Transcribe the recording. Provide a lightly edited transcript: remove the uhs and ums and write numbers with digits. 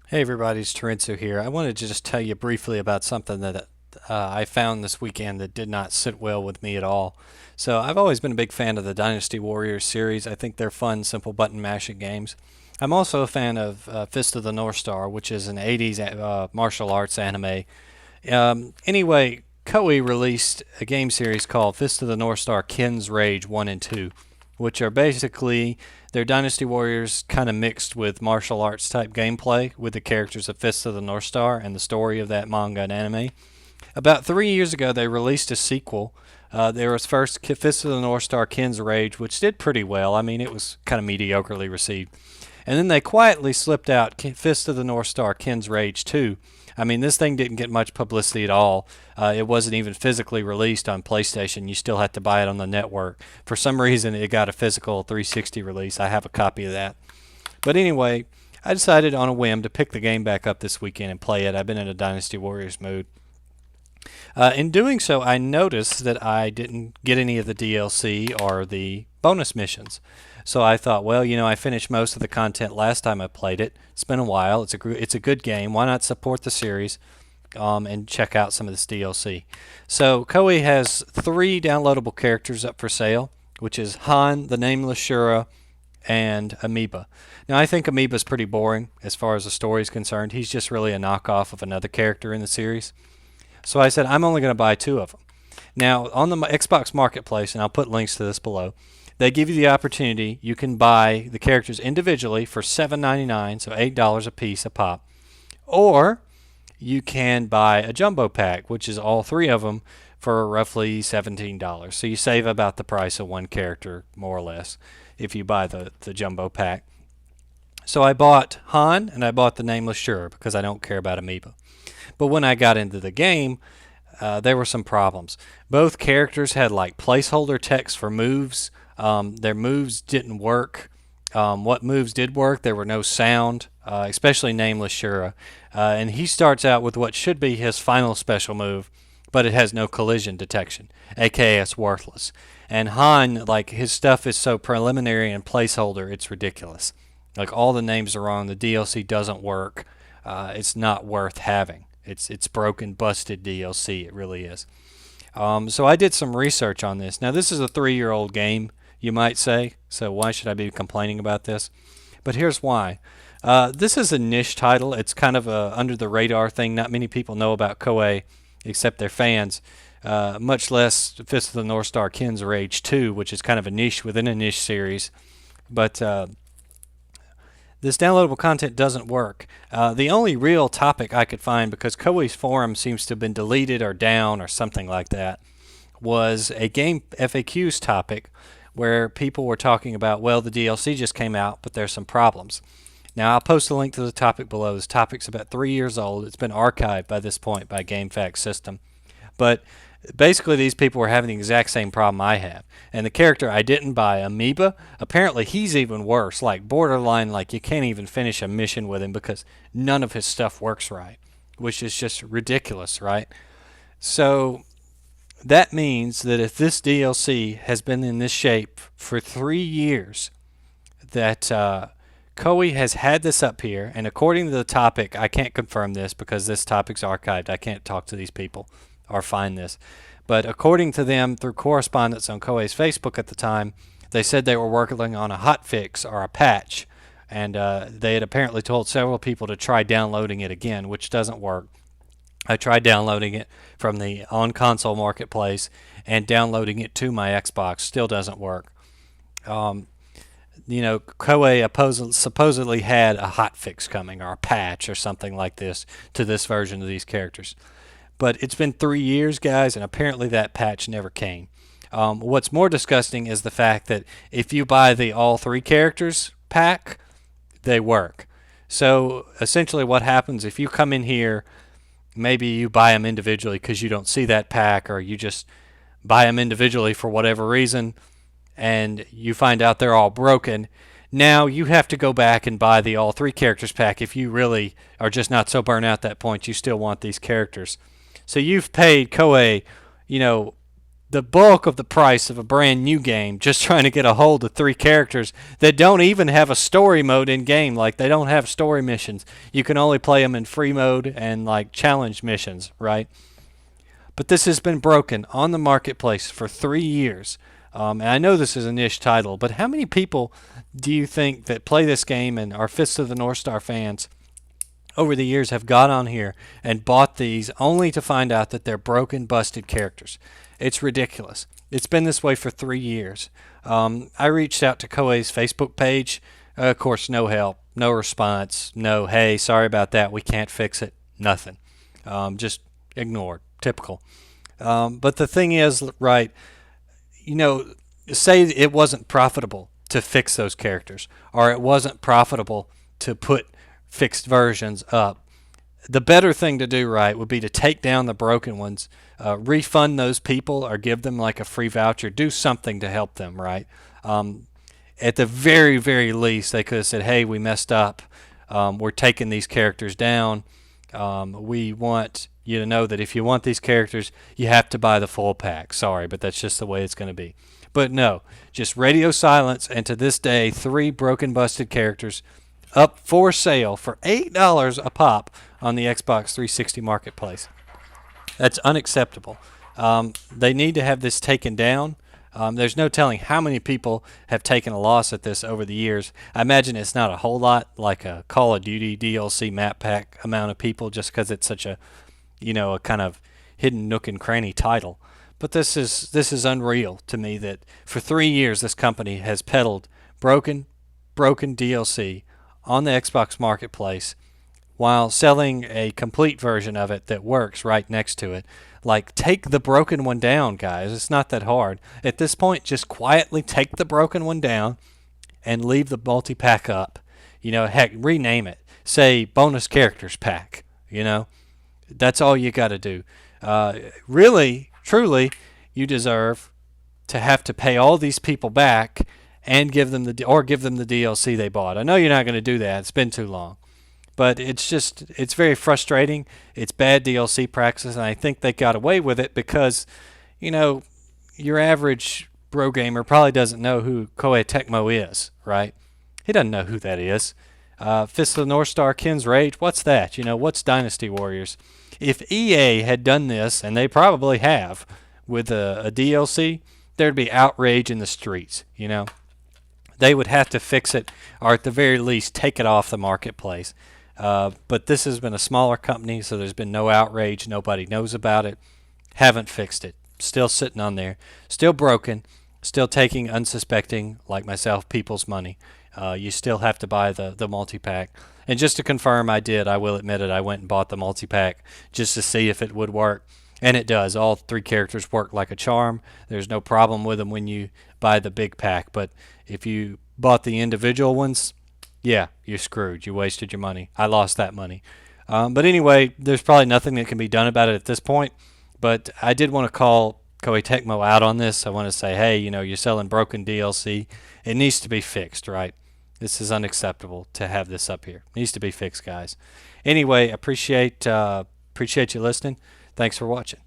Hey everybody, it's Terenzo here. I wanted to just tell you briefly about something that I found this weekend that did not sit well with me at all. So I've always been a big fan of the Dynasty Warriors series. I think they're fun, simple button mashing games. I'm also a fan of Fist of the North Star, which is an 80s martial arts anime. Anyway, Koei released a game series called Fist of the North Star Ken's Rage 1 and 2, which are basically their Dynasty Warriors kind of mixed with martial arts type gameplay with the characters of Fist of the North Star and the story of that manga and anime. About 3 years ago, they released a sequel. There was first Fist of the North Star Ken's Rage, which did pretty well. I mean, it was kind of mediocrely received. And then they quietly slipped out Fist of the North Star Ken's Rage 2. I mean, this thing didn't get much publicity at all. It wasn't even physically released on PlayStation. You still had to buy it on the network. For some reason, it got a physical 360 release. I have a copy of that. But anyway, I decided on a whim to pick the game back up this weekend and play it. I've been in a Dynasty Warriors mood. In doing so, I noticed that I didn't get any of the DLC or the bonus missions. So I thought, well, I finished most of the content last time I played it. It's been a while. It's a good game. Why not support the series and check out some of this DLC? So Koei has 3 downloadable characters up for sale, which is Han, the Nameless Shura, and Amoeba. Now, I think Amoeba's pretty boring as far as the story is concerned. He's just really a knockoff of another character in the series. So I said, I'm only going to buy 2 of them. Now, on the Xbox Marketplace, and I'll put links to this below, they give you the opportunity. You can buy the characters individually for $7.99, so $8 a piece a pop. Or you can buy a jumbo pack, which is all 3 of them for roughly $17. So you save about the price of one character, more or less, if you buy the jumbo pack. So I bought Han and I bought the Nameless Shura because I don't care about Amoeba. But when I got into the game, there were some problems. Both characters had like placeholder text for moves. Their moves didn't work. What moves did work, there were no sound, especially Nameless Shura. And he starts out with what should be his final special move, but it has no collision detection, aka it's worthless. And Han, like his stuff is so preliminary and placeholder, it's ridiculous. Like all the names are wrong. The DLC doesn't work. It's not worth having. It's broken, busted DLC. It really is. So I did some research on this. Now this is a 3-year-old game, you might say. So why should I be complaining about this? But here's why. This is a niche title. It's kind of a under the radar thing. Not many people know about Koei except their fans. Much less Fist of the North Star Ken's Rage 2, which is kind of a niche within a niche series. But this downloadable content doesn't work. The only real topic I could find, because Koei's forum seems to have been deleted or down or something like that, was a game FAQs topic where people were talking about, well, the DLC just came out, but there's some problems. Now, I'll post a link to the topic below. This topic's about 3 years old. It's been archived by this point by GameFAQs system. But basically, these people were having the exact same problem I have. And the character I didn't buy, Amoeba, apparently he's even worse. Like borderline, like you can't even finish a mission with him because none of his stuff works right, which is just ridiculous, right? So that means that if this DLC has been in this shape for 3 years, that Koei has had this up here, and according to the topic, I can't confirm this because this topic's archived. I can't talk to these people or find this. But according to them, through correspondence on Koei's Facebook at the time, they said they were working on a hotfix or a patch, and they had apparently told several people to try downloading it again, which doesn't work. I tried downloading it from the on-console marketplace and downloading it to my Xbox. Still doesn't work. Koei supposedly had a hotfix coming or a patch or something like this to this version of these characters. But it's been 3 years, guys, and apparently that patch never came. What's more disgusting is the fact that if you buy the all 3 characters pack, they work. So essentially what happens if you come in here, maybe you buy them individually because you don't see that pack, or you just buy them individually for whatever reason, and you find out they're all broken. Now you have to go back and buy the all 3 characters pack if you really are just not so burnt out at that point you still want these characters. So you've paid Koei, the bulk of the price of a brand new game just trying to get a hold of 3 characters that don't even have a story mode in game. Like, they don't have story missions. You can only play them in free mode and like challenge missions, right? But this has been broken on the marketplace for 3 years. And I know this is a niche title, but how many people do you think that play this game and are Fist of the North Star fans over the years have got on here and bought these only to find out that they're broken, busted characters? It's ridiculous. It's been this way for 3 years. I reached out to Koei's Facebook page. Of course, no help, no response, no, hey, sorry about that, we can't fix it, nothing. Just ignored. Typical. But the thing is, right, you know, say it wasn't profitable to fix those characters, or it wasn't profitable to put fixed versions up. The better thing to do, right, would be to take down the broken ones, refund those people, or give them like a free voucher. Do something to help them, right? At the very, very least, they could have said, hey, we messed up. We're taking these characters down. We want you to know that if you want these characters, you have to buy the full pack. Sorry, but that's just the way it's going to be. But no, just radio silence, and to this day, 3 broken, busted characters up for sale for $8 a pop on the Xbox 360 marketplace. That's unacceptable. They need to have this taken down. There's no telling how many people have taken a loss at this over the years. I imagine it's not a whole lot, like a Call of Duty DLC map pack amount of people, just because it's such a, a kind of hidden nook and cranny title. But this is unreal to me that for 3 years this company has peddled broken DLC on the Xbox marketplace while selling a complete version of it that works right next to it. Like, take the broken one down, guys. It's not that hard. At this point, just quietly take the broken one down and leave the multi-pack up. Heck, rename it. Say bonus characters pack. That's all you got to do. Really, truly, you deserve to have to pay all these people back and give them the DLC they bought. I know you're not going to do that. It's been too long. But it's very frustrating. It's bad DLC practice, and I think they got away with it because, your average pro gamer probably doesn't know who Koei Tecmo is, right? He doesn't know who that is. Fist of the North Star, Ken's Rage, what's that? What's Dynasty Warriors? If EA had done this, and they probably have, with a DLC, there'd be outrage in the streets, They would have to fix it, or at the very least, take it off the marketplace. But this has been a smaller company, so there's been no outrage. Nobody knows about it. Haven't fixed it. Still sitting on there. Still broken. Still taking unsuspecting, like myself, people's money. You still have to buy the multi-pack. And just to confirm I will admit it, I went and bought the multi-pack just to see if it would work. And it does. All 3 characters work like a charm. There's no problem with them when you buy the big pack. But if you bought the individual ones, yeah, you're screwed. You wasted your money. I lost that money. But anyway, there's probably nothing that can be done about it at this point. But I did want to call Koei Tecmo out on this. I want to say, hey, you're selling broken DLC. It needs to be fixed, right? This is unacceptable to have this up here. It needs to be fixed, guys. Anyway, appreciate you listening. Thanks for watching.